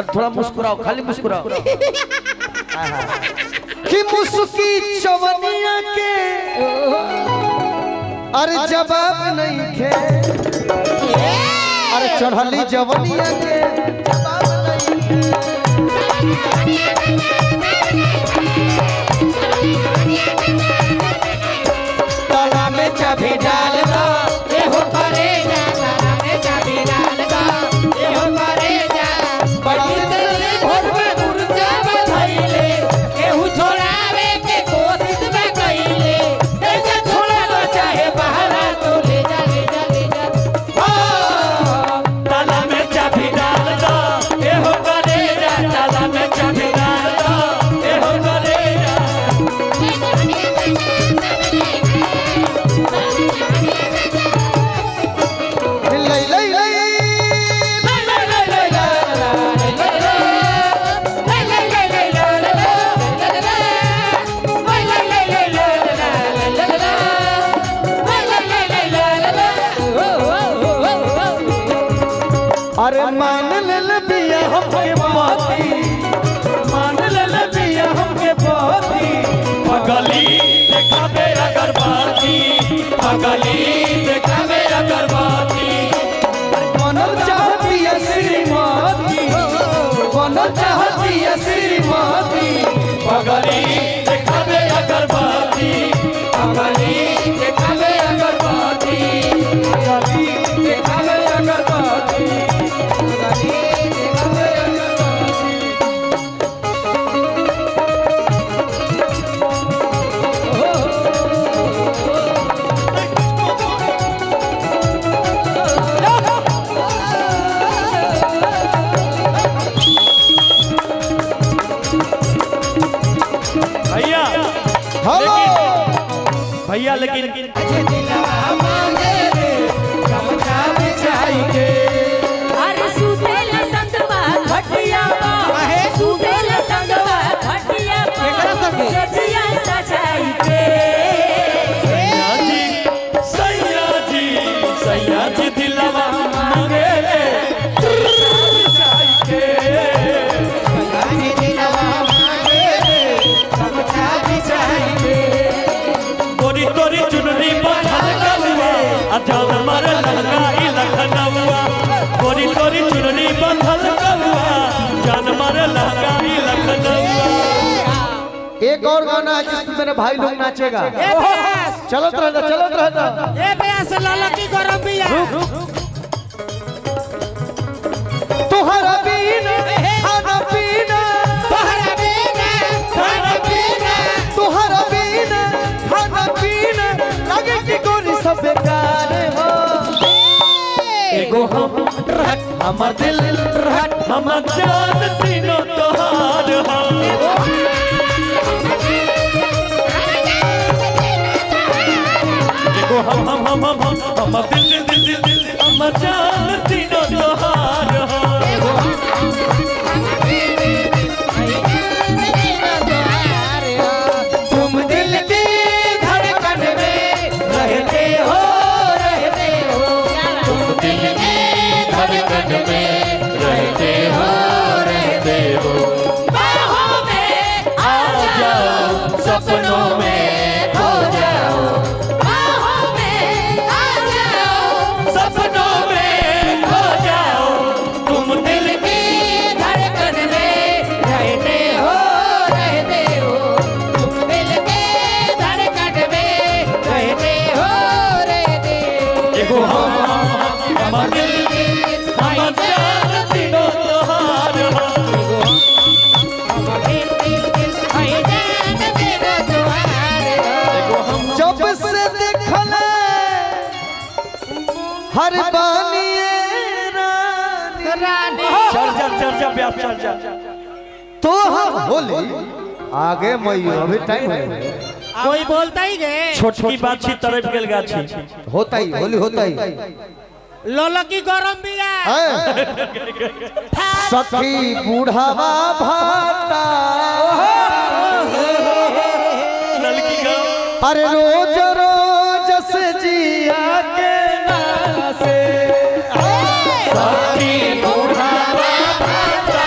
थोड़ा मुस्कुराओ, खाली मुस्कुराओ। कि मुस्की चवनिया के अरे जवाब नहीं खे, अरे चढ़ली जवनिया के जवाब नहीं खे। ताला में चाबी डाल दो ये हो परेजा, ताला में चाबी डाल दो ये हो परेजा। बड़ी दिल भर में ऊर्जा बधाइले केहू छोड़ावे के कोशिश में कइले, तेजा छोड़ा लो चाहे बहारा तो ले जा ले जा ले जा। ताला में चाबी डाल दो ये हो परेजा, ताला में चाबी डाल दो ये हो परेजा। अरे मान ले बिया हमके पाती, मान ले बिया हमके पाती, पगली देखावे अगरबत्ती, पगली देखावे अगरबत्ती। बनल चाहती है श्रीमती, बनल चाहती है श्रीमती। पगली देखावे अगरबत्ती, पगली देखावे अगरबत्ती, पगली देखावे अगरबत्ती, पगली देखावे अगरबत्ती। भैया हेलो भैया लेकिन अरे सुतेल संगवा घटिया बा, सुतेल संगवा घटिया बा, सजिया सजाई के। सैया जी दिलवा मांगे ले चाय के। गोरी तोरी चुनरी बांधल कलुआ आ जान मारे लहंगाई लखनऊआ, गोरी तोरी चुनरी बांधल कलुआ जान मारे लहंगाई लखनऊआ। एक और गाना है जिसमें मेरे भाई लोग नाचेगा। चलत रहता चलत रहता। ए बेस लाला की गरम बिया तोहरा बिना खाना पीना, तोहरा बिना खाना पीना, तोहरा बिना खाना पीना लगे कि गोरी सब बेकार हो। एगो हम रहत हमर दिल रहत हमर जान तीनों तोहार हो। एगो हम हमर दिल दिल दिल दिल दिल हमर जान तीनों तोहार हो। तुम दिल की धड़कन में रहते हो, रहते हो। तुम दिल की धड़कन में रहते हो, रहते हो। बाहों में आ जाओ सपनों में खो जाओ, बाहों में आ जाओ, सपनों में खो जाओ। तुम दिल की धड़कन में रहते हो, रहते हो। तुम दिल के धड़कन में रहते हो, रहते हो। एगो हमर दिल की हमर जान तीनों तोहार हो। जब से देखल हर बानिए रानी चल जा ब्याह चल जा। तो हम होली आगे मई अभी टाइम है। कोई बोलता ही गे छोटकी बाछी तरफ गेल गाछी होता ही होली होता ही। लोला की गरम बिया सखी बूढ़ावा भाता लड़की का अरे रोज रोज से जिया के नासे सखी बूढ़ावा भाता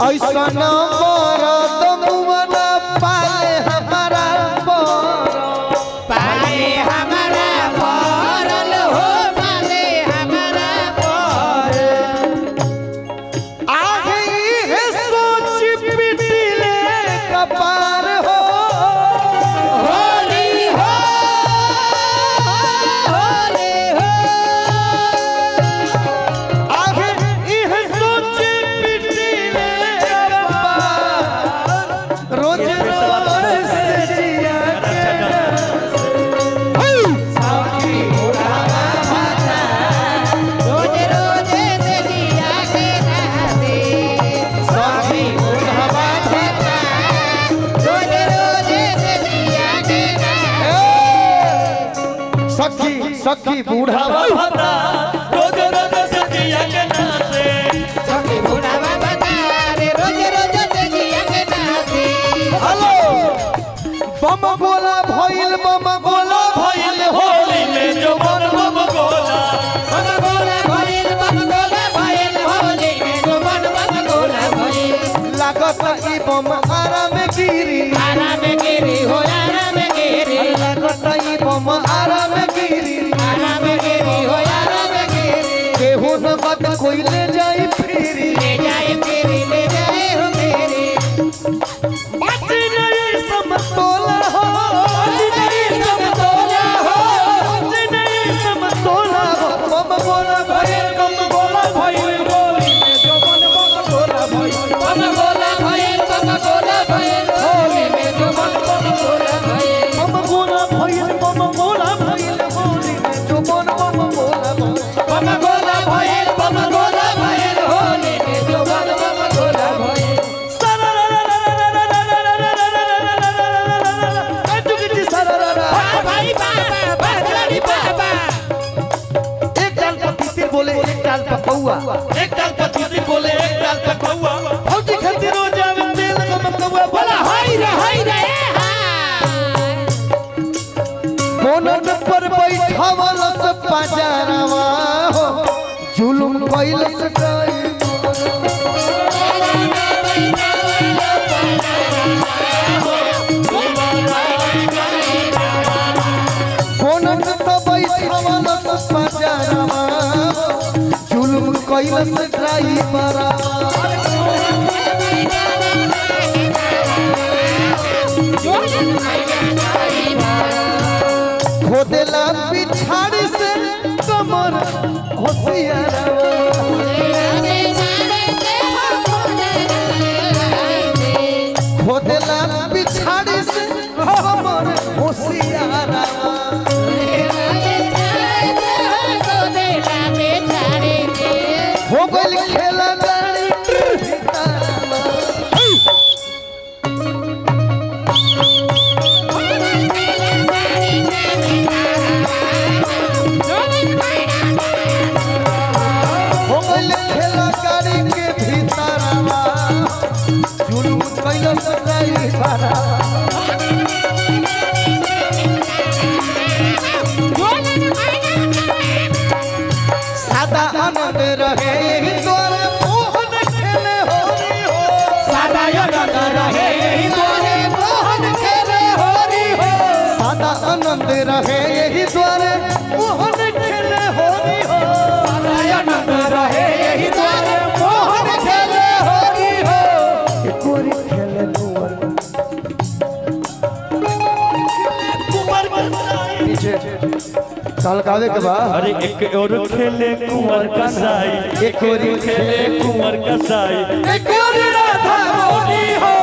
ऐसा न मरद मुअना पाले हमारा पाले हमारा परल हो पाले हमारा पर आगे है सोच पिटिले कपार हो होली हो होली हो आगे है सोच पिटिले कपार रोज रोज से जिया के साथी बुढ़ावा भाता रोज रोज से जिया के नाते साथी बुढ़ावा भाता रोज रोज से जिया के नाते सखी सखी बुढ़ावा भता रोज रोज सतिया के नाते सखी बुढ़ावा भाता रे रोज रोज से जिया के नाते हेलो बम गोला भइल भइल होली में जो बम बम गोला बम गोला भइल होली में जो बम गोला भइल लागत ई बम आराम गिरी आराम गिरी हो आराम गिरी लागत ई बम आराम गिरी आराम गिरी हो आराम गिरी केहू न बात कोई ले जाई फिरी ले जाए फिरी ले जाए हो मेरी बाती नहीं समतोला हो समतोला हो बाती नहीं समतोला हो बम गोला भइल होली में जो बम गोला भइल बम गोला भइल होली में जो बम गोला भइल बम गोला भइल होली में जो बम गोला भइल बम गोला भइल होली में जो बम गोला भइल भाई बाबा बजरंगी बाबा एक डाल पर तितिर बोले एक डाल पर कौआ एक डाल पर तितिर बोले एक डाल पर कौआ फौजी खातिर रोज आवे तेल गम कौआ बोला हाय रे हाय मोनन पर बैठावल से पाजरवा हो जुलुम कइल से गई मोनन पर बैठावल से पाजरवा हो जुलुम कइल से गई बरा खोदेला पिछाड़ी से कमर होशियारवा खोदेला पिछाड़ी से कमर होशियारवा हो गइल खेला गाड़ी हो गइल खेला गाड़ी के भीतरवा जुलूम कइल से गई बरा सादा आनंद रहे यही द्वारे मोहन खेले होरी हो सादा आनंद रहे यही द्वारे मोहन खेले होरी हो सादा आनंद रहे यही द्वारे मोहन खेले होरी हो सादा आनंद रहे यही द्वारे मोहन खेले होरी हो गोरी खेले नुअर कुंवर बरसाई नीचे ताल गावे के बाद अरे एक और खेले कुंवर कसाई एक गोरी खेले कुंवर कसाई एक गोरी राधा मोनी हो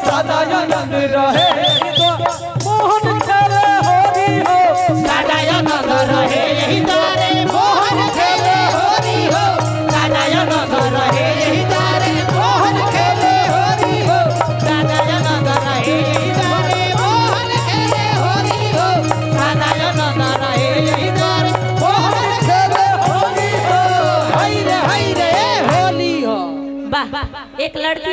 सादा आनंद रहे यही द्वारे मोहन खेले होरी हो सादा आनंद रहे यही द्वारे मोहन खेले होरी हो सादा आनंद रहे यही द्वारे मोहन खेले होरी हो सादा आनंद रहे यही द्वारे मोहन खेले होरी हो सादा आनंद रहे यही द्वारे मोहन खेले होरी हो हाय रे होली हो वाह एक लड़की